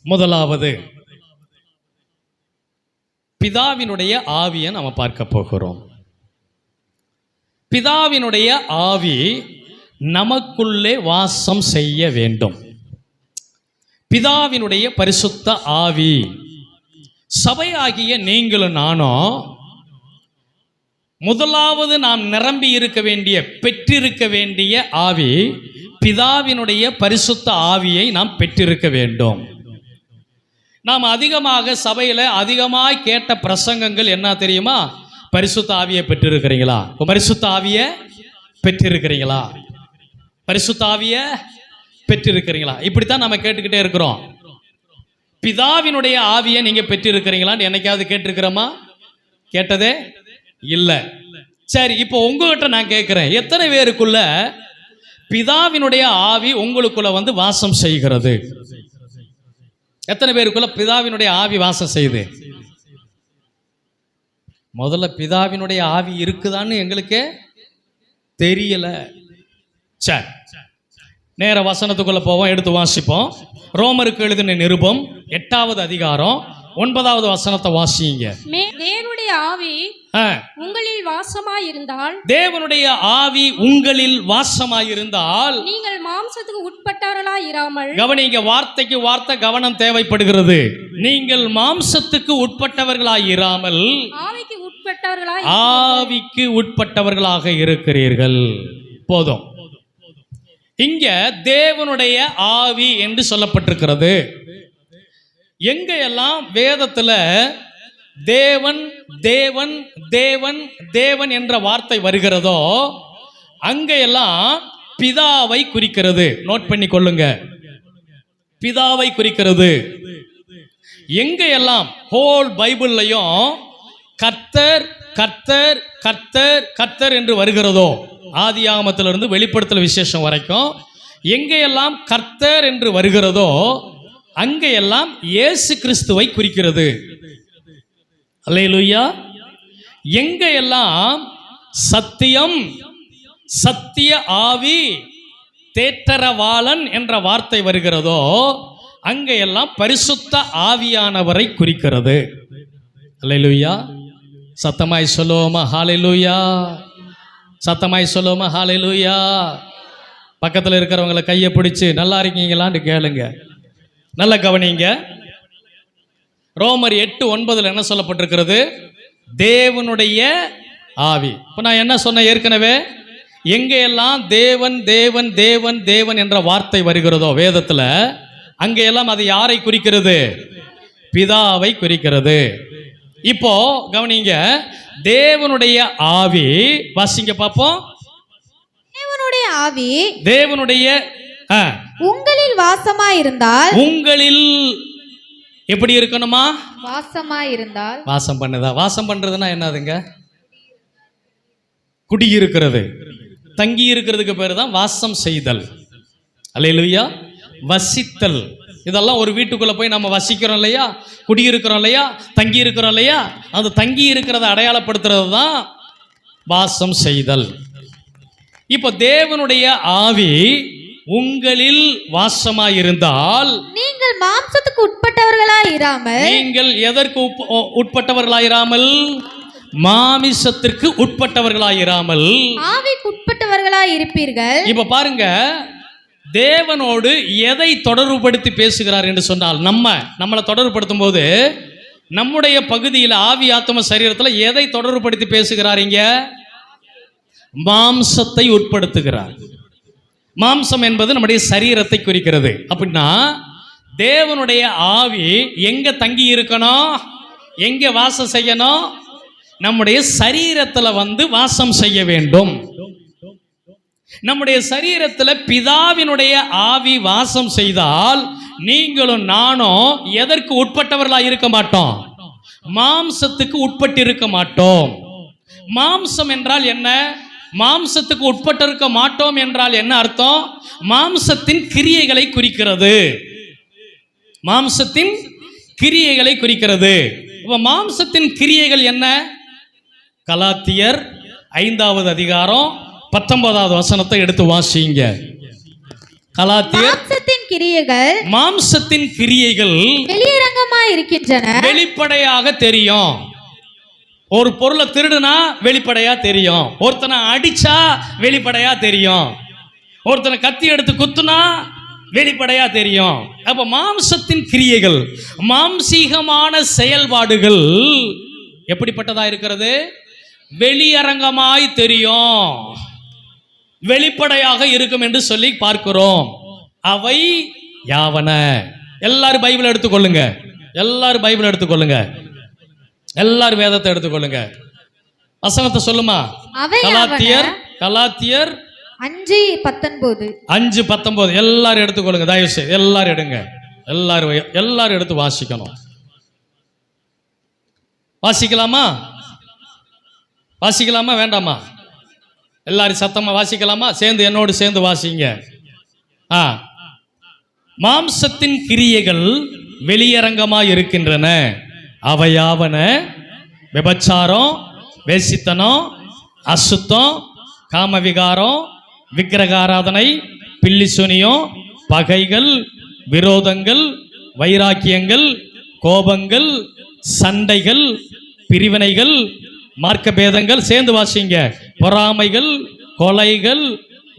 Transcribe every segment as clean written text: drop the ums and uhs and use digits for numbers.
முதலாவது பிதாவினுடைய ஆவியை நம்ம பார்க்க போகிறோம். பிதாவினுடைய ஆவி நமக்குள்ளே வாசம் செய்ய வேண்டும். பிதாவினுடைய பரிசுத்த ஆவி, சபையாகிய நீங்களும் நானும் முதலாவது நாம் நிரம்பி இருக்க வேண்டிய, பெற்றிருக்க வேண்டிய ஆவி பிதாவினுடைய பரிசுத்த ஆவியை நாம் பெற்றிருக்க வேண்டும். நாம் அதிகமாக சபையில் அதிகமாக கேட்ட பிரசங்கங்கள் என்ன தெரியுமா? பரிசுத்த ஆவியை பெற்றிருக்கிறீங்களா? பரிசுத்த ஆவியை பெற்றிருக்கிறீங்களா? பரிசுத்த ஆவியை பெற்றிருக்கிறீங்களா? இப்படித்தான் நம்ம கேட்டுக்கிட்டே இருக்கிறோம். பிதாவினுடைய ஆவியை நீங்க பெற்றிருக்கிறீங்களான்னு என்னைக்காவது கேட்டிருக்கிறோமா? கேட்டதே இல்லை. சரி, இப்போ உங்ககிட்ட நான் கேட்கிறேன், எத்தனை பேருக்குள்ள பிதாவினுடைய ஆவி உங்களுக்குள்ள வந்து வாசம் செய்கிறது? எத்தனை பேருக்குள்ள பிதாவினுடைய ஆவி வாசம் செய்யுது? முதல்ல பிதாவினுடைய ஆவி இருக்குதான்னு எங்களுக்கே தெரியல. சரி, நேர வசனத்துக்குள்ள போவோம், எடுத்து வாசிப்போம். ரோமருக்கு எழுதின நிருபம் 8வது அதிகாரம் 9வது வசனத்தை வாசிங்க. தேவனுடைய ஆவி உங்களில் வாசமாயிருந்தால், தேவனுடைய ஆவி உங்களில் வாசமாயிருந்தால் நீங்கள் மாம்சத்துக்கு உட்பட்டவர்களாய் இராமல், கவனிங்க, வார்த்தைக்கு வார்த்தை கவனம் தேவைப்படுகிறது. நீங்கள் மாம்சத்துக்கு உட்பட்டவர்களாய் இராமல் ஆவிக்கு உட்பட்டவர்களாக இருக்கிறீர்கள். போதும். இங்க தேவனுடைய ஆவி என்று சொல்லப்பட்டிருக்கிறது. எங்க எல்லாம் வேதத்துல தேவன் தேவன் தேவன் தேவன் என்ற வார்த்தை வருகிறதோ அங்கெல்லாம் பிதாவை குறிக்கிறது. நோட் பண்ணி கொள்ளுங்க, பிதாவை குறிக்கிறது. எங்க எல்லாம் ஹோல் பைபிள்லையும் கர்த்தர் கர்த்தர் கர்த்தர் கர்த்தர் என்று வருகிறதோ, ஆதியாகமத்திலிருந்து வெளிப்படுத்தல் விசேஷம் வரைக்கும் எங்கெல்லாம் கர்த்தர் என்று வருகிறதோ அங்கெல்லாம் இயேசு கிறிஸ்துவை குறிக்கிறது. அல்லேலூயா. எங்கெல்லாம் சத்தியம், சத்திய ஆவி, தேற்றரவாளன் என்ற வார்த்தை வருகிறதோ அங்கெல்லாம் பரிசுத்த ஆவியானவரை குறிக்கிறது. அல்லேலூயா. சத்தமாய் சொல்லுவோமா ஹல்லேலூயா? சத்தமாய் சொல்லுவோமா ஹல்லேலூயா? பக்கத்தில் இருக்கிறவங்களை கையை பிடிச்சு நல்லா இருக்கீங்களான்னு கேளுங்க. நல்லா கவனிங்க. ரோமர் 8:9 என்ன சொல்லப்பட்டிருக்கிறது? தேவனுடைய ஆவி. இப்போ நான் என்ன சொன்னேன் ஏற்கனவே? எங்கெல்லாம் தேவன் தேவன் தேவன் தேவன் என்ற வார்த்தை வருகிறதோ வேதத்தில் அங்கெல்லாம் அது யாரை குறிக்கிறது? பிதாவை குறிக்கிறது. இப்போ கவனிங்க, தேவனுடைய ஆவி வாசிங்க பார்ப்போம். தேவனுடைய ஆவி தேவனுடைய உங்களில் வாசமாயிருந்தால், உங்களில் எப்படி இருக்கணுமா? வாசமாயிருந்தால். வாசம் பண்ணுதா? வாசம் பண்றதுன்னா என்னதுங்க? குடியிருக்கிறது, தங்கி இருக்கிறதுக்கு பேரு தான் வாசம் செய்தல். அல்லேலூயா. வசித்தல். இதெல்லாம் ஒரு வீட்டுக்குள்ள போய் நம்ம வசிக்கிறோம் இல்லையா, குடியிருக்கிறோம் இல்லையா, தங்கி இருக்கிறோம் இல்லையா, அந்த தங்கி இருக்கிறத அடையாளப்படுத்துறது தான் வாசம் செய்தல். இப்போ தேவனுடைய ஆவி உங்களில் வாசமாயிருந்தால் நீங்கள் மாம்சத்துக்கு உட்பட்டவர்களாயிராமல், நீங்கள் எதற்கு உட்பட்டவர்களாயிராமல்? மாமிசத்திற்கு உட்பட்டவர்களாயிராமல் ஆவிக்கு உட்பட்டவர்களாய் இருப்பீர்கள். இப்ப பாருங்க, தேவனோடு எதை தொடர்புபடுத்தி பேசுகிறார் என்று சொன்னால், நம்மளை தொடர்புபடுத்தும் போது நம்முடைய பகுதியில் ஆவி ஆத்ம சரீரத்தில் எதை தொடர்புபடுத்தி பேசுகிறார்? இங்க மாம்சத்தை உட்படுத்துகிறார். மாம்சம் என்பது நம்முடைய சரீரத்தை குறிக்கிறது. அப்படின்னா தேவனுடைய ஆவி எங்க தங்கி இருக்கணும்? எங்க வாசம் செய்யணும்? நம்முடைய சரீரத்துல வந்து வாசம் செய்ய வேண்டும். நம்முடைய சரீரத்தில் பிதாவினுடைய ஆவி வாசம் செய்தால் நீங்களும் நானும் எதற்கு உட்பட்டவர்களாக இருக்க மாட்டோம்? மாம்சத்துக்கு உட்பட்டு இருக்க மாட்டோம். மாம்சம் என்றால் என்ன? மாம்சத்துக்கு உட்பட்டிருக்க மாட்டோம் என்றால் என்ன அர்த்தம்? மாம்சத்தின் கிரியைகளை குறிக்கிறது. மாம்சத்தின் கிரியைகளை குறிக்கிறது. மாம்சத்தின் கிரியைகள் என்ன? கலாத்தியர் 5வது அதிகாரம் 19வது வசனத்தை எடுத்து வாசிங்க. கலாத்தியர் மாம்சத்தின் கிரியைகள் மாம்சத்தின் கிரியைகள் வெளியரங்கமாய் இருக்கின்றன. வெளிப்படையாக தெரியும். ஒரு பொருளை திருடுனா வெளிப்படையா தெரியும். ஒருத்தனை அடிச்சா வெளிப்படையா தெரியும். ஒருத்தனை கத்தி எடுத்து குத்துனா வெளிப்படையா தெரியும். அப்ப மாம்சத்தின் கிரியைகள், மாம்சீகமான செயல்பாடுகள் எப்படிப்பட்டதா இருக்கிறது? வெளியரங்கமாய் தெரியும், வெளிப்படையாக இருக்கும் என்று சொல்லி பார்க்கிறோம். அவை யாவன? எல்லாரும் பைபிள் எடுத்துக்கொள்ளுங்க, எல்லாரும் பைபிள் எடுத்துக்கொள்ளுங்க, எல்லாரும் வேதத்தை எடுத்துக்கொள்ளுங்க. வசனத்தை சொல்லுமா? கலாத்தியர் 5:19 எல்லாரும் எடுத்துக்கொள்ளுங்க. தயவு செய்து எல்லாரும் எடுங்க, எல்லாரும் எடுத்து வாசிக்கணும். வாசிக்கலாமா வேண்டாமா? எல்லாரும் சத்தமா வாசிக்கலாமா? என்னோடு சேர்ந்து வாசிங்க. மாம்சத்தின் கிரியைகள் வெளியரங்கமாய் இருக்கின்றன. அவையாவன: விபச்சாரம், வேசித்தனம், அசுத்தம், காமவிகாரம், விக்கிரகாராதனை, பில்லிசுனியம், பகைகள், விரோதங்கள், வைராக்கியங்கள், கோபங்கள், சண்டைகள், பிரிவினைகள், மார்க்கபேதங்கள், சேர்ந்து வாசிங்க. பொறாமைகள், கொலைகள்,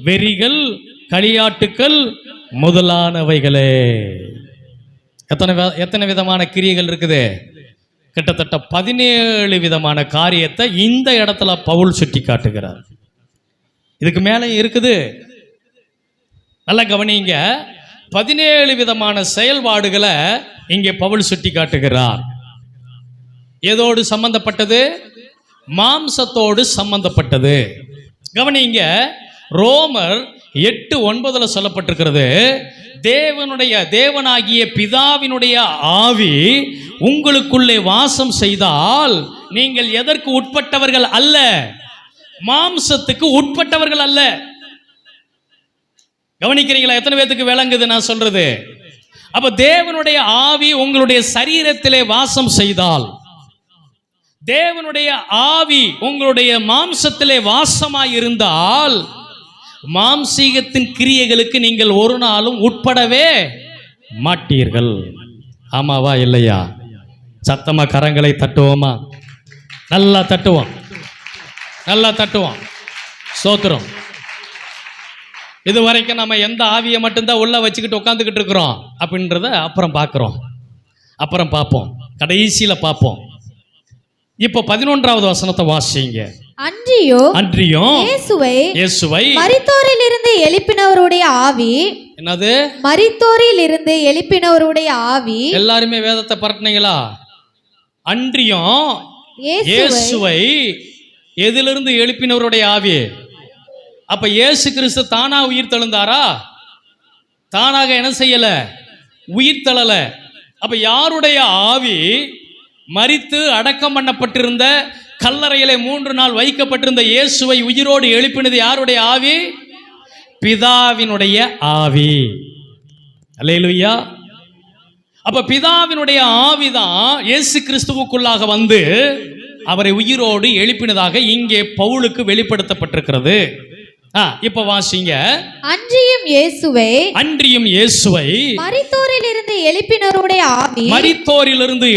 வெறிகள், களியாட்டுக்கள் முதலானவைகளே. எத்தனை விதமான கிரியைகள் இருக்குது? கிட்டத்தட்ட 17 விதமான காரியத்தை இந்த இடத்துல பவுல் சுட்டி காட்டுகிறார். இதுக்கு மேலே இருக்குது, நல்லா கவனிங்க. 17 விதமான செயல்பாடுகளை இங்கே பவுல் சுட்டி காட்டுகிறார். எதோடு சம்பந்தப்பட்டது? மாம்சத்தோடு சம்பந்தப்பட்டது. கவனிங்க, ரோமர் 8:9 சொல்லப்பட்டிருக்கிறது, தேவனாகிய பிதாவினுடைய ஆவி உங்களுக்குள்ளே வாசம் செய்தால் நீங்கள் எதற்கு உட்பட்டவர்கள் அல்ல? மாம்சத்துக்கு உட்பட்டவர்கள் அல்ல. கவனிக்கிறீங்களா? எத்தனை பேருக்கு விளங்குது நான் சொல்றது? அப்ப தேவனுடைய ஆவி உங்களுடைய சரீரத்திலே வாசம் செய்தால், தேவனுடைய ஆவி உங்களுடைய மாம்சத்திலே வாசமாய் இருந்தால், மாம்சீகத்தின் கிரியைகளுக்கு நீங்கள் ஒரு நாளும் உட்படவே மாட்டீர்கள். ஆமாவா இல்லையா? சத்தமா கரங்களை தட்டுவோமா? நல்லா தட்டுவோம், நல்லா தட்டுவோம். ஸ்தோத்திரம். இது வரைக்கும் நம்ம எந்த ஆவியை மட்டும்தான் உள்ள வச்சுக்கிட்டு உட்காந்துக்கிட்டு இருக்கிறோம் அப்படின்றத அப்புறம் பார்ப்போம், கடைசியில பார்ப்போம். இப்போ 11வது வசனத்தை வாசிங்க. அன்றியும் இயேசுவை மரித்தோரில் இருந்து எழுப்பினவருடைய ஆவி. என்னது? மரித்தோரில் இருந்து எழுப்பினவருடைய ஆவி. எல்லாருமே வேதத்தை பரட்டினீங்களா? அன்றியும் இயேசுவை எதிலிருந்து எழுப்பினவருடைய ஆவி. அப்ப இயேசு கிறிஸ்து தானா உயிர் தெழுந்தாரா? தானாக என்ன செய்யல? உயிர் தழல. அப்ப யாருடைய ஆவி? மரித்து அடக்கம் பண்ணப்பட்டிருந்த, கல்லறையிலே 3 நாள் வைக்கப்பட்டிருந்த இயேசுவை உயிரோடு எழுப்பினது யாருடைய ஆவி? பிதாவினுடைய ஆவி. அல்லேலூயா. அப்ப பிதாவினுடைய ஆவிதான் இயேசு கிறிஸ்துவுக்குள்ளாக வந்து அவரை உயிரோடு எழுப்பினதாக இங்கே பவுலுக்கு வெளிப்படுத்தப்பட்டிருக்கிறது. இப்ப வாசிங்க. அன்றியும் இயேசுவை மரித்தோரிலிருந்து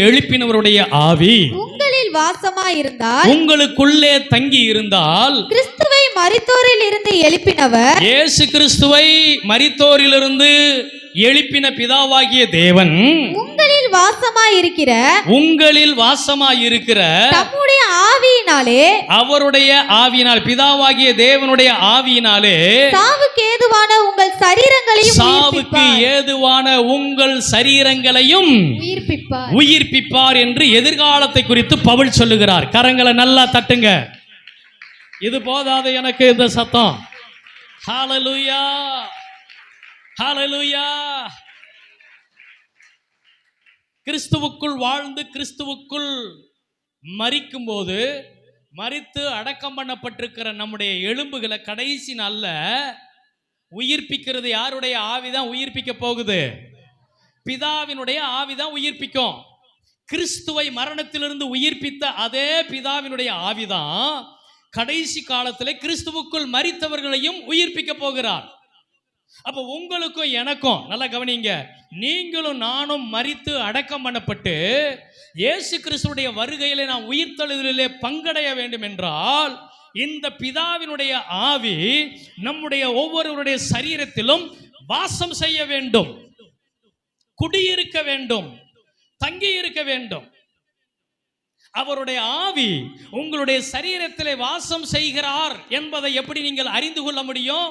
எழுப்பினவருடைய ஆவி உங்களில் வாசமாயிருந்தால், உங்களுக்குள்ளே தங்கி இருந்தால், கிறிஸ்துவை மரித்தோரில் இருந்து எழுப்பினவர், இயேசு கிறிஸ்துவை மரித்தோரிலிருந்து எழுப்பின பிதாவாகிய தேவன் உங்களில் வாசமாயிருக்கிற தம்முடைய ஆவியினாலே, அவருடைய ஆவியினால், பிதாவாகிய தேவனுடைய ஆவியினாலே சாவுக்கு ஏதுவான உங்கள் சரீரங்களையும் உயிர்ப்பிப்பார் என்று எதிர்காலத்தை குறித்து பவுல் சொல்லுகிறார். கரங்களை நல்லா தட்டுங்க. இது போதாது எனக்கு இந்த சத்தம். ஹல்லேலூயா, ஹல்லேலூயா. கிறிஸ்துவுக்குள் வாழ்ந்து கிறிஸ்துவுக்குள் மரிக்கும் போது, மரித்து அடக்கம் பண்ணப்பட்டிருக்கிற நம்முடைய எலும்புகளை கடைசி நாள்ல உயிர்ப்பிக்கிறது யாருடைய ஆவிதான் உயிர்ப்பிக்க போகுது? பிதாவினுடைய ஆவிதான் உயிர்ப்பிக்கும். கிறிஸ்துவை மரணத்திலிருந்து உயிர்ப்பித்த அதே பிதாவினுடைய ஆவிதான் கடைசி காலத்தில் கிறிஸ்துவுக்குள் மரித்தவர்களையும் உயிர்ப்பிக்க போகிறார். அப்ப உங்களுக்கும் எனக்கும் நல்லா கவனிங்க, நீங்களும் நானும் மரித்து அடக்கம் பண்ணப்பட்டு இயேசு கிறிஸ்துடைய வருகையிலே நாம் உயிர்த்தெழுதலிலே பங்கடைய வேண்டும் என்றால் இந்த பிதாவினுடைய ஆவி நம்முடைய ஒவ்வொருவருடைய சரீரத்திலும் வாசம் செய்ய வேண்டும், குடியிருக்க வேண்டும், தங்கி இருக்க வேண்டும். அவருடைய ஆவி உங்களுடைய சரீரத்திலே வாசம் செய்கிறார் என்பதை எப்படி நீங்கள் அறிந்து கொள்ள முடியும்?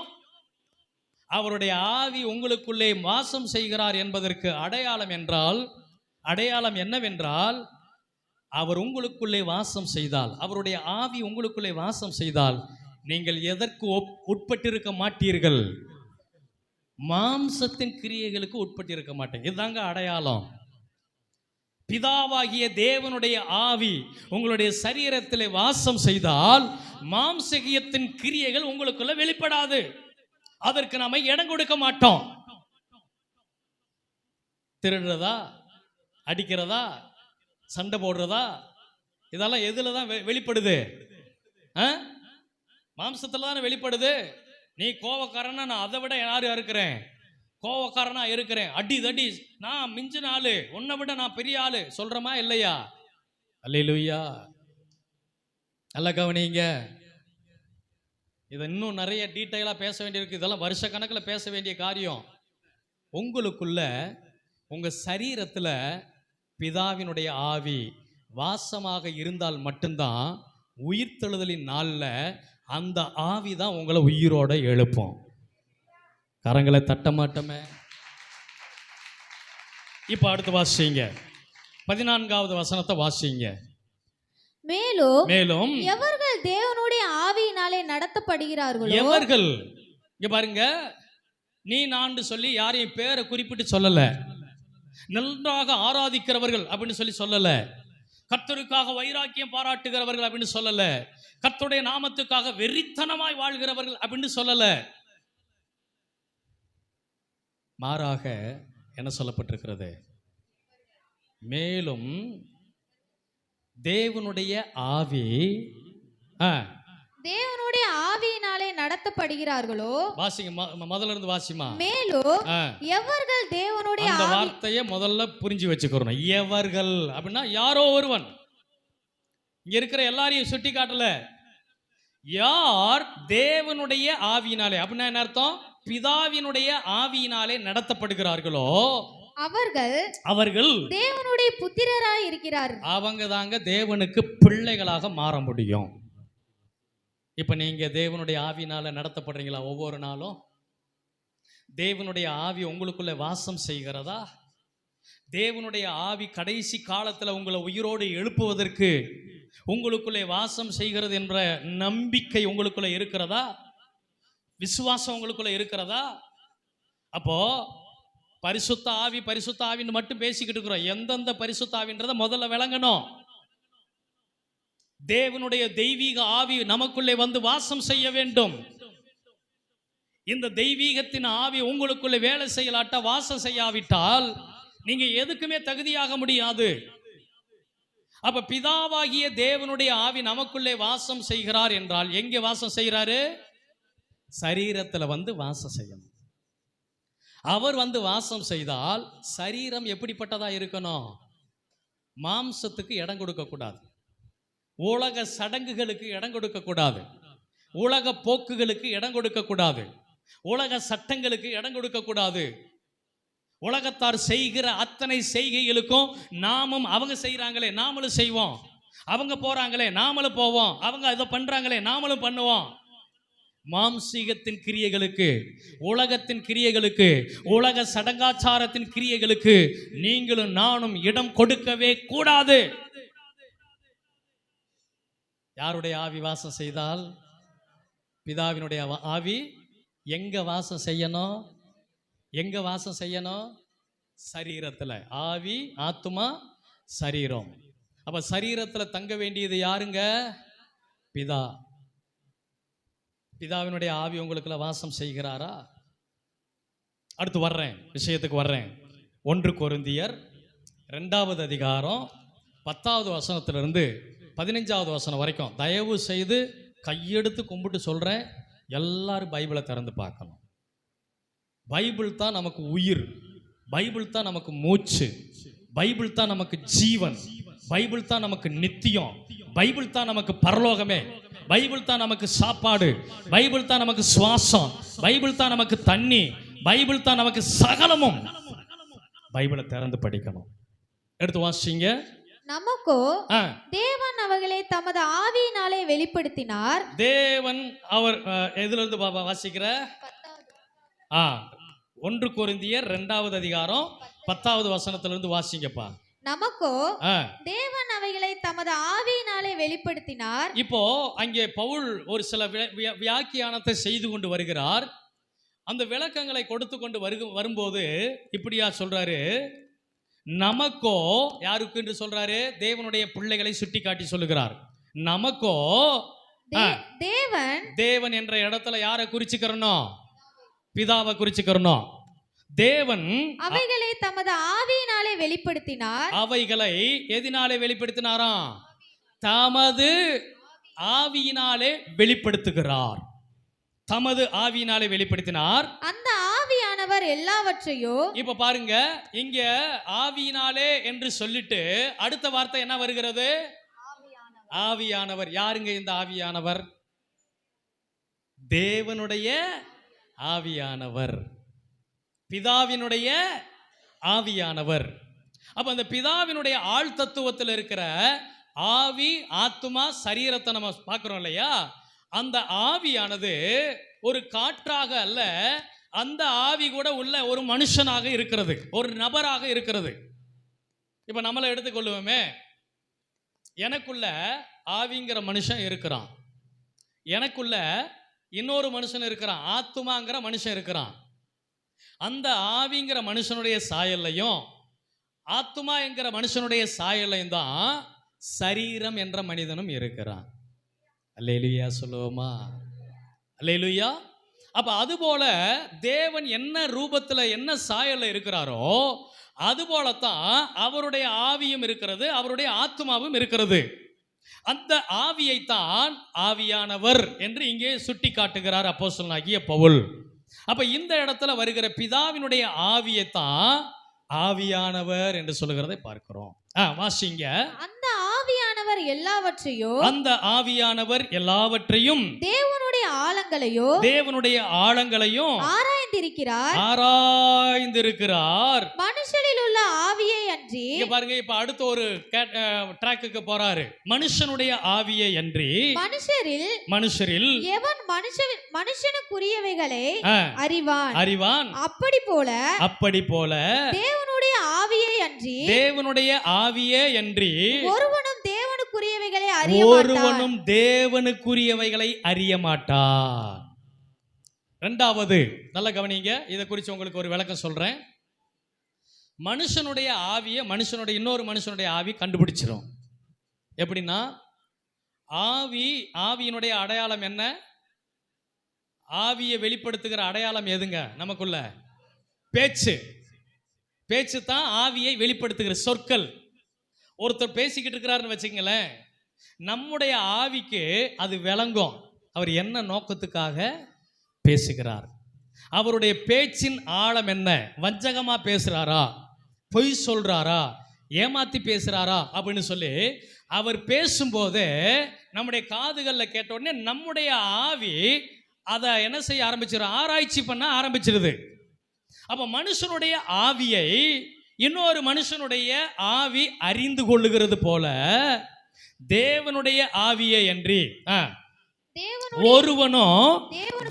அவருடைய ஆவி உங்களுக்குள்ளே வாசம் செய்கிறார் என்பதற்கு அடையாளம் என்னவென்றால், அவர் உங்களுக்குள்ளே வாசம் செய்தால், அவருடைய ஆவி உங்களுக்குள்ளே வாசம் செய்தால் நீங்கள் எதற்கு உட்பட்டிருக்க மாட்டீர்கள்? மாம்சத்தின் கிரியைகளுக்கு உட்பட்டிருக்க மாட்டீங்க. இதுதாங்க அடையாளம். பிதாவாகிய தேவனுடைய ஆவி உங்களுடைய சரீரத்திலே வாசம் செய்தால் மாம்சகியத்தின் கிரியைகள் உங்களுக்குள்ள வெளிப்படாது. அதற்கு நாம இடம் கொடுக்க மாட்டோம். திருடுறதா, அடிக்கிறதா, சண்டை போடுறதா, இதெல்லாம் எதுல தான் வெளிப்படுது? மாம்சத்துல தானே வெளிப்படுது. நீ கோவக்காரனா, நான் அதை விட யாரு இருக்கிறேன், கோவக்காரனா இருக்கிறேன், அடி தடி, நான் மிஞ்சின ஆளு, உன்னை விட நான் பெரிய ஆளு சொல்றமா இல்லையா? அல்லேலூயா. நல்லா கவனிங்க. இதை இன்னும் நிறைய டீட்டெயிலாக பேச வேண்டியிருக்கு. இதெல்லாம் வருஷ கணக்கில் பேச வேண்டிய காரியம். உங்களுக்குள்ள உங்கள் சரீரத்தில் பிதாவினுடைய ஆவி வாசமாக இருந்தால் மட்டும்தான் உயிர்த்தெழுதலின் நாளில் அந்த ஆவி தான் உங்களை உயிரோட எழுப்பும். கரங்களை தட்ட மாட்டோமே. இப்போ அடுத்து வாசிங்க, 14வது வசனத்தை வாசிங்க. மேலும் எவர்கள் தேவனுடைய ஆவியினாலே நடத்தப்படுகிறார்களோ, எவர்கள், இங்க பாருங்க, நீ நான் சொல்லி யாரையும் பேரை குறிப்பிட்டு சொல்லல, நன்றாக ஆராதிக்கிறவர்கள் அப்படின்னு சொல்லல, கர்த்தருக்காக வைராக்கியம் பாராட்டுகிறவர்கள் அப்படின்னு சொல்லல, கர்த்தருடைய நாமத்துக்காக வெறித்தனமாய் வாழ்கிறவர்கள் அப்படின்னு சொல்லல. மாறாக என்ன சொல்லப்பட்டிருக்கிறது? மேலும் தேவனுடைய ஆவி தேவனுடைய ஆவியினாலே நடத்தப்படுகிறார்களோ, வாசிங்க, முதல்ல இருந்து வாசிமா. மேலும் எவர்கள் தேவனுடைய அந்த வார்த்தையை முதல்ல புரிஞ்சு வச்சுக்கிறோம். எவர்கள் அப்படின்னா யாரோ ஒருவன். இங்க இருக்கிற எல்லாரையும் சுட்டி காட்டல. யார் தேவனுடைய ஆவியினாலே அப்படின்னா என்ன அர்த்தம்? பிதாவினுடைய ஆவியினாலே நடத்தப்படுகிறார்களோ அவர்கள் தேவனுடைய புத்திரராய் இருக்கிறார்கள். அவங்க தாங்க தேவனுக்கு பிள்ளைகளாக மாற முடியும். இப்ப நீங்க தேவனுடைய ஆவியினால நடத்தப்படுறீங்களா? ஒவ்வொரு நாளும் தேவனுடைய ஆவி உங்களுக்குள்ள வாசம் செய்கிறதா? தேவனுடைய ஆவி கடைசி காலத்துல உங்களை உயிரோடு எழுப்புவதற்கு உங்களுக்குள்ளே வாசம் செய்கிறது என்ற நம்பிக்கை உங்களுக்குள்ள இருக்கிறதா? விசுவாசம் உங்களுக்குள்ள இருக்கிறதா? அப்போ பரிசுத்த ஆவின்னு மட்டும் பேசிக்கிட்டு இருக்கிறோம். எந்தெந்த பரிசுத்த ஆவின்றத முதல்ல விளங்கணும். தேவனுடைய தெய்வீக ஆவி நமக்குள்ளே வந்து வாசம் செய்ய வேண்டும். இந்த தெய்வீகத்தின் ஆவி உங்களுக்குள்ளே வேலை செய்யலாட்ட, வாசம் செய்யாவிட்டால் நீங்க எதுக்குமே தகுதியாக முடியாது. அப்ப பிதாவாகிய தேவனுடைய ஆவி நமக்குள்ளே வாசம் செய்கிறார் என்றால் எங்கே வாசம் செய்கிறாரு? சரீரத்துல வந்து வாசம் செய்யணும். அவர் வந்து வாசம் செய்தால் சரீரம் எப்படிப்பட்டதா இருக்கணும்? மாம்சத்துக்கு இடம் கொடுக்க கூடாது, உலக சடங்குகளுக்கு இடம் கொடுக்க கூடாது, உலக போக்குகளுக்கு இடம் கொடுக்க கூடாது, உலக சட்டங்களுக்கு இடம் கொடுக்க கூடாது. உலகத்தார் செய்கிற அத்தனை செய்கைகளுக்கும் நாமும், அவங்க செய்யறாங்களே நாமளும் செய்வோம், அவங்க போறாங்களே நாமளும் போவோம், அவங்க இதை பண்றாங்களே நாமளும் பண்ணுவோம். மாம்சீகத்தின் கிரியைகளுக்கு, உலகத்தின் கிரியைகளுக்கு, உலக சடங்காச்சாரத்தின் கிரியைகளுக்கு நீங்களும் நானும் இடம் கொடுக்கவே கூடாது. யாருடைய ஆவி வாசம் செய்தால்? பிதாவினுடைய ஆவி எங்க வாசம் செய்யணும்? எங்க வாசம் செய்யணும்? சரீரத்துல. ஆவி, ஆத்துமா, சரீரம். அப்ப சரீரத்துல தங்க வேண்டியது யாருங்க? பிதா. பிதாவினுடைய ஆவி உங்களுக்குள்ள வாசம் செய்கிறாரா? அடுத்து வர்றேன், விஷயத்துக்கு வர்றேன். 1 கொரிந்தியர் 2வது அதிகாரம் 10வது வசனத்திலிருந்து 15வது வசனம் வரைக்கும் தயவு செய்து கையெடுத்து கும்பிட்டு சொல்றேன், எல்லாரும் பைபிளை திறந்து பார்க்கணும். பைபிள் தான் நமக்கு உயிர், பைபிள் தான் நமக்கு மூச்சு, பைபிள் தான் நமக்கு ஜீவன், பைபிள் தான் நமக்கு நித்தியம், பைபிள் தான் நமக்கு பரலோகமே, பைபிள் தான் நமக்கு சாப்பாடு, பைபிள் தான் நமக்கு சுவாசம், பைபிள் தான் நமக்கு தண்ணி, பைபிள் தான் நமக்கு சகலமும். பைபிளை திறந்து படிக்கணும். எடுத்து வாசிங்க. நமக்கோ தேவன் அவர்களை தமது ஆவியினாலே வெளிப்படுத்தினார். தேவன் அவர் எதுல இருந்து பாபா வாசிக்கிற? 1 கொரிந்தியர் 2வது அதிகாரம் 10வது வசனத்திலிருந்து வாசிங்கப்பா. நமக்கோ தேவன் அவைகளை தமது ஆவியினாலே வெளிப்படுத்தினார். இப்போ அங்கே பவுல் ஒரு சில வியாக்கியானத்தை செய்து கொண்டு வருகிறார். அந்த விளக்கங்களை கொடுத்து கொண்டு வரும்போது இப்படியா சொல்றாரு, நமக்கோ, யாருக்கு என்று சொல்றாரு? தேவனுடைய பிள்ளைகளை சுட்டி காட்டி சொல்லுகிறார். நமக்கோ தேவன் என்ற இடத்துல யாரை குறிச்சுக்கிறனோ? பிதாவை குறிச்சுக்கிறனோ. தேவன் அவைகளை தமது ஆவியினாலே வெளிப்படுத்தினார். அவைகளை எதினாலே வெளிப்படுத்தினாராம்? தமது ஆவியினாலே வெளிப்படுத்துகிறார். தமது ஆவியினாலே வெளிப்படுத்தினார். அந்த ஆவியானவர் எல்லாவற்றையும், இப்ப பாருங்க, இங்க ஆவியினாலே என்று சொல்லிட்டு அடுத்த வார்த்தை என்ன வருகிறது? ஆவியானவர். யாருங்க இந்த ஆவியானவர்? தேவனுடைய ஆவியானவர், பிதாவினுடைய ஆவியானவர். அப்ப அந்த பிதாவினுடைய ஆள் தத்துவத்தில் இருக்கிற ஆவி, ஆத்துமா, சரீரத்தை நம்ம பார்க்கிறோம் இல்லையா? அந்த ஆவியானது ஒரு காற்றாக அல்ல, அந்த ஆவி கூட உள்ள ஒரு மனுஷனாக இருக்கிறது, ஒரு நபராக இருக்கிறது. இப்ப நம்மளை எடுத்துக்கொள்ளுவோமே, எனக்குள்ள ஆவிங்கிற மனுஷன் இருக்கிறான், எனக்குள்ள இன்னொரு மனுஷன் இருக்கிறான், ஆத்துமாங்கிற மனுஷன் இருக்கிறான். அந்த ஆவிங்கிற மனுஷனுடைய சாயல்லையும் ஆத்துமா என்கிற மனுஷனுடைய சாயல்லையும் தான் சரீரம் என்ற மனிதனும் இருக்கிறான். அல்லேலூயா சொல்லுவோமா? அல்லேலூயா. அப்ப அதுபோல தேவன் என்ன ரூபத்துல என்ன சாயல்ல இருக்கிறாரோ அதுபோலத்தான் அவருடைய ஆவியும் இருக்கிறது, அவருடைய ஆத்துமாவும் இருக்கிறது. அந்த ஆவியைத்தான் ஆவியானவர் என்று இங்கே சுட்டி காட்டுகிறார் அப்போஸ்தலனாகிய பவுல். அப்ப இந்த இடத்துல வருகிற பிதாவினுடைய ஆவியைத்தான் ஆவியானவர் என்று சொல்லுகிறதை பார்க்கிறோம். வாசிங்க. அந்த ஆவியானவர் எல்லாவற்றையும், அந்த ஆவியானவர் எல்லாவற்றையும், தேவனுடைய ஆழங்களையும் ஆராய்ந்திருக்கிறார். மனுஷனில் உள்ள ஆவியை அன்றி, பாருங்க, இப்ப அடுத்த ஒரு ட்ராக்குக்கு போறாரு. மனுஷனுடைய ஆவியை அன்றி மனுஷரில் எவன் மனுஷனுக்குரியவைகளை அறிவான். அப்படி போல தேவனுடைய ஆவியே அன்றி ஒருவனும் தேவனுக்குரியவைகளை அறிய மாட்டான். இரண்டாவது, நல்ல கவனிங்க, இதை குறித்து உங்களுக்கு ஒரு விளக்கம் சொல்றேன். மனுஷனுடைய ஆவியை இன்னொரு மனுஷனுடைய ஆவி கண்டுபிடிச்சிரும். எப்படின்னா, ஆவியினுடைய அடையாளம் என்ன? ஆவியை வெளிப்படுத்துகிற அடையாளம் எதுங்க? நமக்குள்ள பேச்சு தான் ஆவியை வெளிப்படுத்துகிற சொற்கள். ஒருத்தர் பேசிக்கிட்டு இருக்கிறாருன்னு வச்சுங்களேன், நம்முடைய ஆவிக்கு அது விளங்கும் அவர் என்ன நோக்கத்துக்காக பேசுகிறார், அவருடைய பேச்சின் ஆழம் என்ன, வஞ்சகமா பேசுறாரா, பொய் சொல்றாரா, ஏமாத்தி பேசுறாரா அப்படின்னு சொல்லி அவர் பேசும்போது நம்முடைய காதுகளில் கேட்ட உடனே நம்முடைய ஆவி அதை என்ன செய்ய ஆரம்பிச்சிடும்? ஆராய்ச்சி பண்ண ஆரம்பிச்சிருது. அப்ப மனுஷனுடைய ஆவியை இன்னொரு மனுஷனுடைய ஆவி அறிந்து கொள்ளுகிறது போல தேவனுடைய ஆவியை அன்றி ஒருவனும்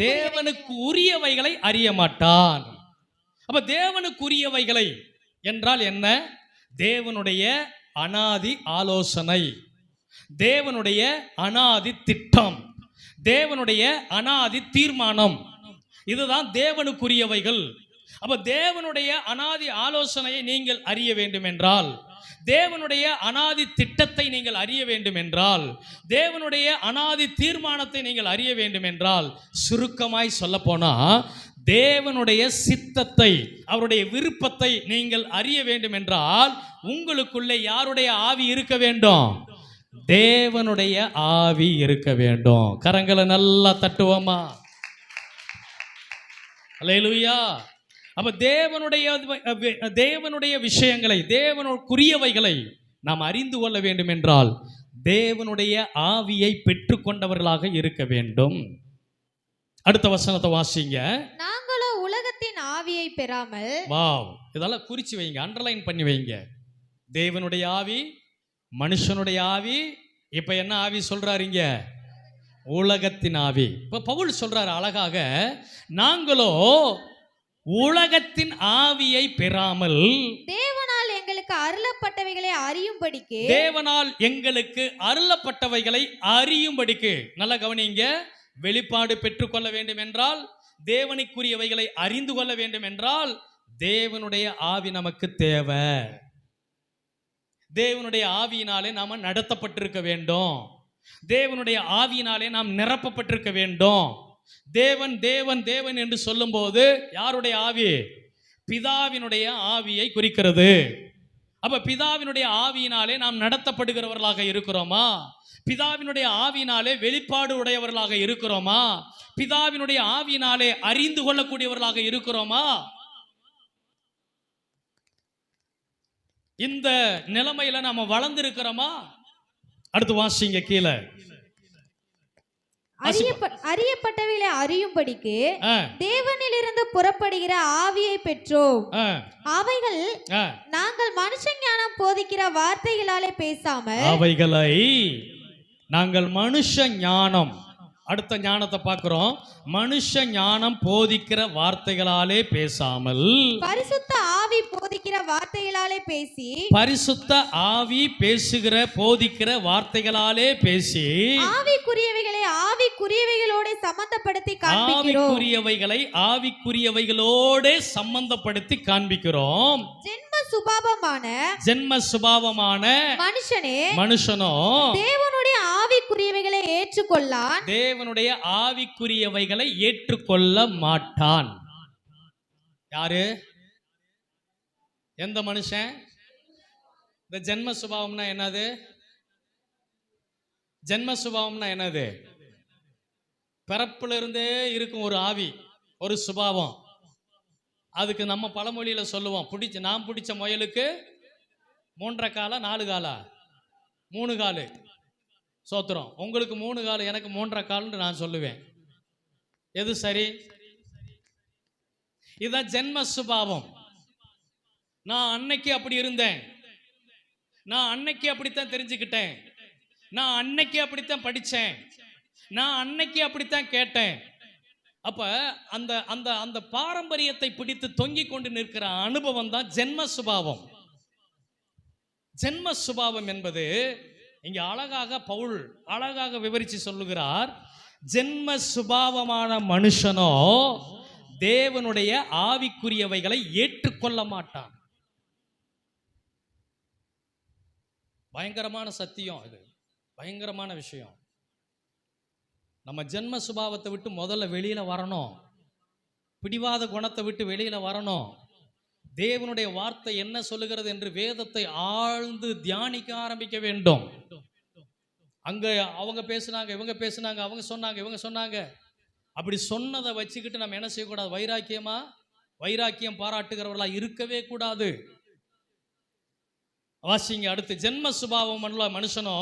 தேவனுக்கு உரியவைகளை அறிய மாட்டான். அப்ப தேவனுக்குரியவைகளை என்றால் என்ன? தேவனுடைய அனாதி ஆலோசனை, தேவனுடைய அனாதி திட்டம், தேவனுடைய அனாதி தீர்மானம், இதுதான் தேவனுக்குரியவைகள். அப்ப தேவனுடைய அனாதி ஆலோசனையை நீங்கள் அறிய வேண்டும் என்றால், தேவனுடைய அனாதி திட்டத்தை நீங்கள் அறிய வேண்டும் என்றால், தேவனுடைய அனாதி தீர்மானத்தை நீங்கள் அறிய வேண்டும் என்றால், சுருக்கமாய் சொல்ல போனா தேவனுடைய சித்தத்தை, அவருடைய விருப்பத்தை நீங்கள் அறிய வேண்டும் என்றால் உங்களுக்குள்ளே யாருடைய ஆவி இருக்க வேண்டும்? தேவனுடைய ஆவி இருக்க வேண்டும். கரங்களை நல்லா தட்டுவோமா? அல்லேலூயா. அப்ப தேவனுடைய விஷயங்களை, தேவனுக்குரியவைகளை நாம் அறிந்து கொள்ள வேண்டும் என்றால் தேவனுடைய ஆவியை பெற்றுக்கொண்டவர்களாக இருக்க வேண்டும். அடுத்த வசனத்தை வாசிங்க. நாங்களோ உலகத்தின் ஆவியை பெறாமல். வாவ், இதெல்லாம் குறிச்சு வைங்க, அண்டர்லைன் பண்ணி வைங்க. தேவனுடைய ஆவி, மனுஷனுடைய ஆவி, இப்ப என்ன ஆவி சொல்றாருங்க? உலகத்தின் ஆவி. இப்ப பவுல் சொல்றாரு அழகாக, நாங்களோ உலகத்தின் ஆவியை பெறாமல் தேவனால் எங்களுக்கு அருளப்பட்டவைகளை அறியும்படிக்கு. தேவனால் எங்களுக்கு அருளப்பட்டவைகளை அறியும்படிக்கு. நல்ல கவனிங்க. வெளிப்பாடு பெற்றுக்கொள்ள வேண்டும் என்றால், தேவனுக்குரியவைகளை அறிந்து கொள்ள வேண்டும் என்றால் தேவனுடைய ஆவி நமக்கு தேவை. தேவனுடைய ஆவியினாலே நாம நடத்தப்பட்டிருக்க வேண்டும். தேவனுடைய ஆவியினாலே நாம் நிரப்பப்பட்டிருக்க வேண்டும். தேவன் தேவன் தேவன் என்று சொல்லும்போது யாருடைய ஆவி? பிதாவினுடைய ஆவியை குறிக்கிறது. அப்ப பிதாவினுடைய ஆவியினாலே நாம் நடத்தப்படுகிறவர்களாக இருக்கிறோமா? பிதாவினுடைய ஆவியினாலே வெளிப்பாடு உடையவர்களாக இருக்கிறோமா? பிதாவினுடைய ஆவியினாலே அறிந்து கொள்ளக்கூடியவர்களாக இருக்கிறோமா? இந்த நிலைமையில நாம வளர்ந்திருக்கிறோமா? அடுத்து வாசிங்க கீழே. அறியப்பட்டவைகளை அறியும்படிக்கு தேவனிலிருந்து புறப்படுகிற ஆவியை பெற்றோம். அவைகள் நாங்கள் மனுஷ ஞானம் போதிக்கிற வார்த்தைகளாலே பேசாமல். அவைகளை நாங்கள் மனுஷ ஞானம், அடுத்த ஞானத்தை பார்க்கிறோம். மனுஷ ஞானம் போதிக்கிற வார்த்தைகளாலே பேசாமல் பரிசுத்த ஆவி போதிக்கிற வார்த்தைகளாலே பேசி. பரிசுத்த ஆவி பேசுகிற போதிக்கிற வார்த்தைகளாலே பேசி ஆவிக்குரியவைகளை ஆவிக்குரியவைகளோடு சம்பந்தப்படுத்தி காண்பிக்கிறோம். ஆவிக்குரியவைகளை ஆவிக்குரியவைகளோடு சம்பந்தப்படுத்தி காண்பிக்கிறோம். ஜென்ம சுபாவமான மனுஷனோ தேவனுடைய ஆவிக்குரியவைகளை ஏற்றுக்கொள்ளான். தேவனுடைய ஆவிக்குரியவைகளை ஏற்றுக்கொள்ள மாட்டான். யாரு? எந்த மனுஷன்? இந்த ஜென்ம சுபாவம்னா என்னது? ஜென்ம சுபாவம்னா என்னது? பிறப்புல இருந்தே இருக்கும் ஒரு ஆவி, ஒரு சுபாவம். அதுக்கு நம்ம பழமொழியில சொல்லுவோம், நான் பிடிச்ச முயலுக்கு 3.5 காலா 4 காலா? 3 காலு. சோத்திரம். உங்களுக்கு 3 காலு, எனக்கு 3.5 கால்னு நான் சொல்லுவேன். எது சரி? இதான் ஜென்ம சுபாவம். நான் அன்னைக்கு அப்படி இருந்தேன், நான் அன்னைக்கு அப்படித்தான் தெரிஞ்சுக்கிட்டேன், நான் அன்னைக்கு அப்படித்தான் படித்தேன், நான் அன்னைக்கு அப்படித்தான் கேட்டேன். அப்ப அந்த அந்த அந்த பாரம்பரியத்தை பிடித்து தொங்கிக் கொண்டு நிற்கிற அனுபவம் தான் ஜென்ம சுபாவம். ஜென்ம சுபாவம் என்பது இங்க அழகாக பவுல் அழகாக விவரித்து சொல்லுகிறார். ஜென்ம சுபாவமான மனுஷனோ தேவனுடைய ஆவிக்குரியவைகளை ஏற்றுக்கொள்ள மாட்டான். பயங்கரமான சத்தியம் இது, பயங்கரமான விஷயம். நம்ம ஜென்ம சுபாவத்தை விட்டு முதல்ல வெளியில வரணும். பிடிவாத குணத்தை விட்டு வெளியில வரணும். தேவனுடைய வார்த்தை என்ன சொல்லுகிறது என்று வேதத்தை ஆழ்ந்து தியானிக்க ஆரம்பிக்க வேண்டும். அங்க அவங்க பேசுனாங்க, இவங்க பேசுனாங்க, அவங்க சொன்னாங்க, இவங்க சொன்னாங்க, அப்படி சொன்னதை வச்சுக்கிட்டு நம்ம என்ன செய்யக்கூடாது? வைராக்கியம் பாராட்டுகிறவர்களா இருக்கவே கூடாது. வாசிங்க அடுத்து. ஜென்ம சுபாவம் மனுஷனோ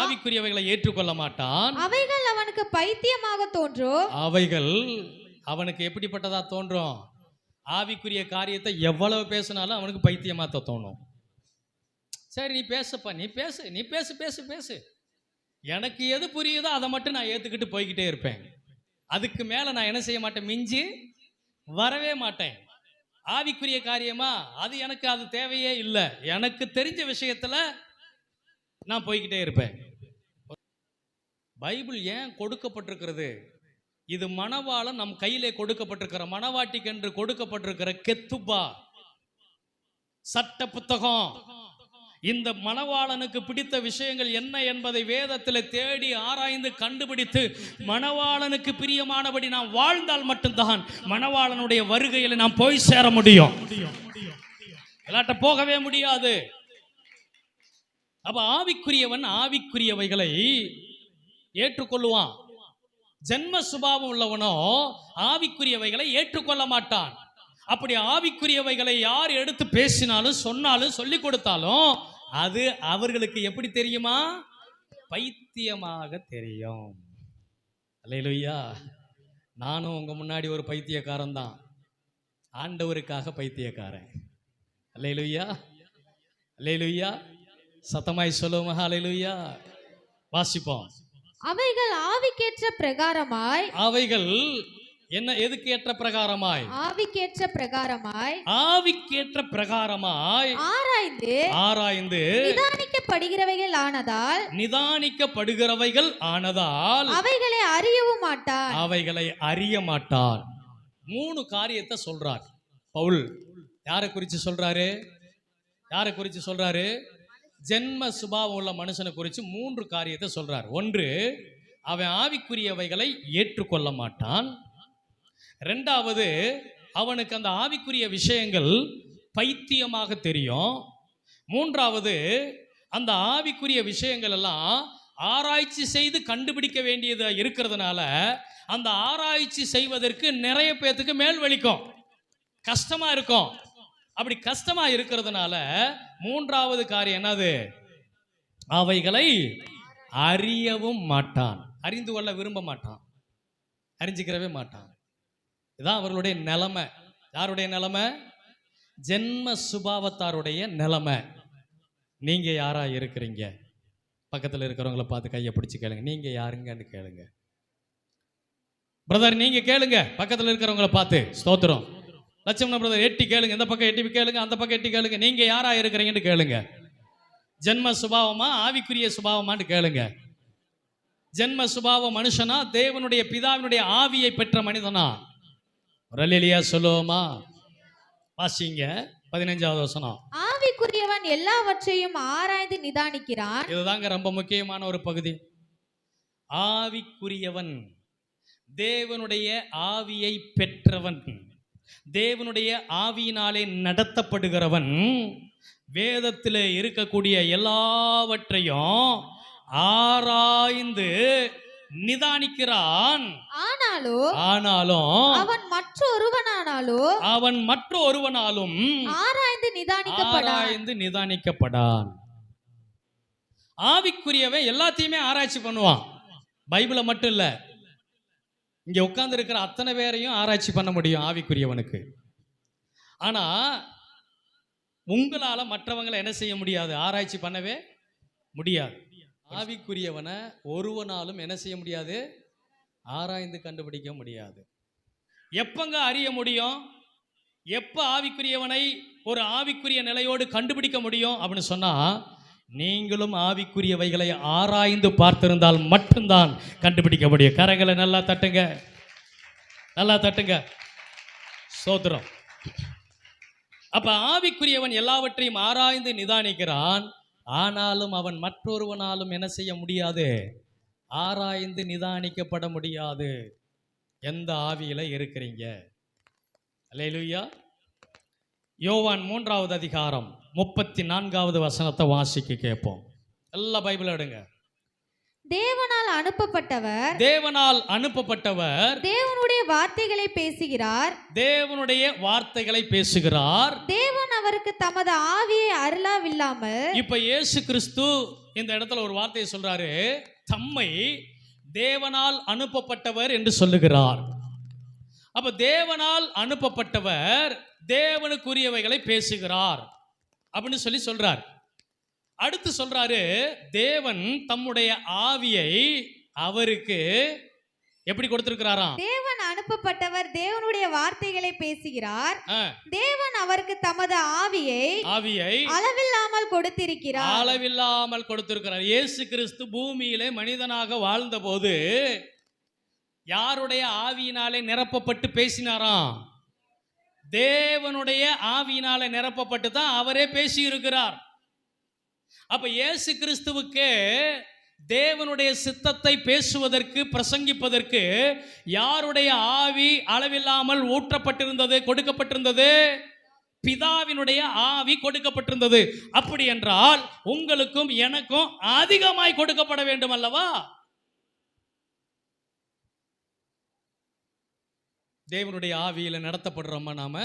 ஆவிக்குரியவைகளை ஏற்றுக்கொள்ள மாட்டான். அவைகள் அவனுக்கு பைத்தியமாக தோன்றும். அவைகள் அவனுக்கு எப்படிப்பட்டதா தோன்றும்? ஆவிக்குரிய காரியத்தை எவ்வளவு பேசினாலும் அவனுக்கு பைத்தியமாத்த தோணும். சரி, நீ பேசுப்பா, நீ பேசு, பேசு. எனக்கு எது புரியுதோ அதை மட்டும் நான் ஏத்துக்கிட்டு போய்கிட்டே இருப்பேன். அதுக்கு மேல நான் என்ன செய்ய மாட்டேன்? மிஞ்சி வரவே மாட்டேன். ஆவிக்குரிய காரியமா அது எனக்கு அது தேவையே இல்லை. எனக்கு தெரிஞ்ச விஷயத்துல நான் போய்கிட்டே இருப்பேன். பைபிள் ஏன் கொடுக்கப்பட்டிருக்கிறது? இது மணவாளன் நம் கையிலே கொடுக்கப்பட்டிருக்கிற, மணவாட்டிக்கு என்று கொடுக்கப்பட்டிருக்கிற கெத்துபா சட்ட புத்தகம். இந்த மணவாளனுக்கு பிடித்த விஷயங்கள் என்ன என்பதை வேதத்தில் தேடி ஆராய்ந்து கண்டுபிடித்து மணவாளனுக்கு பிரியமானபடி நாம் வாழ்ந்தால் மட்டும்தான் மணவாளனுடைய வருகையில் நாம் போய் சேர முடியும். இல்லாட்ட போகவே முடியாது. அப்ப ஆவிக்குரியவன் ஆவிக்குரியவைகளை ஏற்றுக்கொள்ளுவான். ஜென்ம சுபாவம் உள்ளவனோ ஆவிக்குரியவைகளை ஏற்றுக்கொள்ள மாட்டான். அப்படி ஆவிக்குரியவைகளை யார் எடுத்து பேசினாலும் சொன்னாலும் சொல்லி கொடுத்தாலும் அது அவர்களுக்கு எப்படி தெரியுமா? பைத்தியமாக தெரியும். அல்லேலூயா. நானும் உங்க முன்னாடி ஒரு பைத்தியக்காரன் தான், ஆண்டவருக்காக பைத்தியக்காரன். அல்லேலூயா, அல்லேலூயா. சத்தமாய் சொல்லுவோம் ஹல்லேலூயா. வாசிப்போம். அவைகள் ஆவிக்கேற்ற பிரகாரமாய், அவைகள் என்ன எதுக்கு ஏற்ற பிரகாரமாய்? ஆவிக்கேற்ற பிரகாரமாய், ஆவிக்கேற்ற பிரகாரமாய் ஆராய்ந்து நிதானிக்கப்படுகிறவைகள் ஆனதால், நிதானிக்கப்படுகிறவைகள் ஆனதால் அவைகளை அறியவும் மாட்டான். அவைகளை அறிய மாட்டான். 3 காரியத்தை சொல்றார் பவுல். யாரை குறித்து சொல்றாரு? யாரை குறித்து சொல்றாரு? ஜென்ம சுபாவம் உள்ள மனுஷனை குறித்து 3 காரியத்தை சொல்றார். 1, அவன் ஆவிக்குரியவைகளை ஏற்றுக்கொள்ள மாட்டான். 2வது, அவனுக்கு அந்த ஆவிக்குரிய விஷயங்கள் பைத்தியமாக தெரியும். 3வது, அந்த ஆவிக்குரிய விஷயங்கள் எல்லாம் ஆராய்ச்சி செய்து கண்டுபிடிக்க வேண்டியது இருக்கிறதுனால அந்த ஆராய்ச்சி செய்வதற்கு நிறைய பேத்துக்கு மேல் வலிக்கும், கஷ்டமா இருக்கும். அப்படி கஷ்டமா இருக்கிறதுனால 3வது காரியம் என்னது? அவைகளை அறியவும் மாட்டான். அறிந்து கொள்ள விரும்ப மாட்டான், அறிஞ்சிக்கிறவே மாட்டான். இதான் அவர்களுடைய நிலைமை. யாருடைய நிலைமை? ஜென்ம சுபாவத்தாருடைய நிலைமை. நீங்க யாரா இருக்கிறீங்க? பக்கத்தில் இருக்கிறவங்கள பார்த்து கையை பிடிச்சி கேளுங்க, நீங்க யாருங்கன்னு கேளுங்க. பிரதர் நீங்க கேளுங்க, பக்கத்தில் இருக்கிறவங்கள பார்த்து. ஸ்தோத்திரம். லட்சுமண பிரதர் எட்டி கேளுங்க, இந்த பக்கம் எட்டி கேளுங்க, அந்த பக்கம் எட்டி கேளுங்க. நீங்க யாரா இருக்கிறீங்கன்னு கேளுங்க. ஜென்ம சுபாவமா ஆவிக்குரிய சுபாவமான்னு கேளுங்க. ஜென்ம சுபாவ மனுஷனா, தேவனுடைய பிதாவினுடைய ஆவியை பெற்ற மனிதனா? அல்லேலூயா சொல்லுவோமா? வாசிங்க 15வது வசனம். ஆவிக்குரியவன் எல்லாவற்றையும் ஆராய்ந்து நிதானிக்கிறான். இதுதாங்க ரொம்ப முக்கியமான ஒரு பகுதி. ஆவிக்குரியவன், தேவனுடைய ஆவியை பெற்றவன், தேவனுடைய ஆவியினாலே நடத்தப்படுகிறவன், வேதத்தில் இருக்கக்கூடிய எல்லாவற்றையும் ஆராய்ந்து நிதானிக்கிறான். ஆனாலும் அவன் மற்றொருவனாலும் ஆராய்ந்து நிதானிக்கப்படான். ஆவிக்குரியவன் எல்லாத்தையுமே ஆராய்ச்சி பண்ணுவான். பைபிளை மட்டும் இல்ல, இங்க உட்கார்ந்து இருக்கிற அத்தனை பேரையும் ஆராய்ச்சி பண்ண முடியும் ஆவிக்குரியவனுக்கு. ஆனா உங்களால மற்றவங்களை என்ன செய்ய முடியாது? ஆராய்ச்சி பண்ணவே முடியாது. ஆவிக்குரியவனை ஒருவனாலும் என்ன செய்ய முடியாது? ஆராய்ந்து கண்டுபிடிக்க முடியாது. எப்பங்க அறிய முடியும்? எப்ப ஆவிக்குரியவனை ஒரு ஆவிக்குரிய நிலையோடு கண்டுபிடிக்க முடியும் அப்படின்னு சொன்னா, நீங்களும் ஆவிக்குரியவைகளை ஆராய்ந்து பார்த்திருந்தால் மட்டும்தான் கண்டுபிடிக்க முடியும். கரங்களை நல்லா தட்டுங்க, நல்லா தட்டுங்க. ஸ்தோத்திரம். அப்ப ஆவிக்குரியவன் எல்லாவற்றையும் ஆராய்ந்து நிதானிக்கிறான். ஆனாலும் அவன் மற்றொருவனாலும் என்ன செய்ய முடியாது? ஆராய்ந்து நிதானிக்கப்பட முடியாது. எந்த ஆவியில இருக்கிறீங்க? அல்லேலூயா. யோவான் 3வது அதிகாரம் 34வது வசனத்தை வாசிக்க கேட்போம். எல்லா பைபிள் எடுங்க. தேவனால் அனுப்பப்பட்டவர் தேவனுடைய வார்த்தைகளை பேசுகிறார். தேவன் அவருக்கு தமது ஆவியை அருளவில்லாமல். இப்ப இயேசு கிறிஸ்து இந்த இடத்துல ஒரு வார்த்தையை சொல்றாரு. தம்மை தேவனால் அனுப்பப்பட்டவர் என்று சொல்லுகிறார். அப்ப தேவனால் அனுப்பப்பட்டவர் தேவனுக்குரியவைகளை பேசுகிறார் அப்படின்னு சொல்றார். அடுத்து சொல்றாரு, தேவன் தம்முடைய ஆவியை அவருக்கு எப்படி கொடுத்திருக்கிறாராம்? தேவன் அனுப்பப்பட்டவர் தேவனுடைய வார்த்தைகளை பேசுகிறார். தேவன் அவருக்கு தமது ஆவியை அளவில்லாமல் கொடுத்திருக்கிறார். இயேசு கிறிஸ்து பூமியிலே மனிதனாக வாழ்ந்த போது யாருடைய ஆவியினாலே நிரப்பப்பட்டு பேசினாராம்? தேவனுடைய ஆவியினாலே நிரப்பப்பட்டு தான் அவரே பேசி இருக்கிறார். அப்ப இயேசு கிறிஸ்துவுக்கு தேவனுடைய சித்தத்தை பேசுவதற்கு, பிரசங்கிப்பதற்கு யாருடைய ஆவி அளவில்லாமல் ஊற்றப்பட்டிருந்தது, கொடுக்கப்பட்டிருந்தது? பிதாவினுடைய ஆவி கொடுக்கப்பட்டிருந்தது. அப்படி என்றால் உங்களுக்கும் எனக்கும் அதிகமாய் கொடுக்கப்பட வேண்டும் அல்லவா? தேவனுடைய ஆவியில நடத்தப்படுறோமா நாம?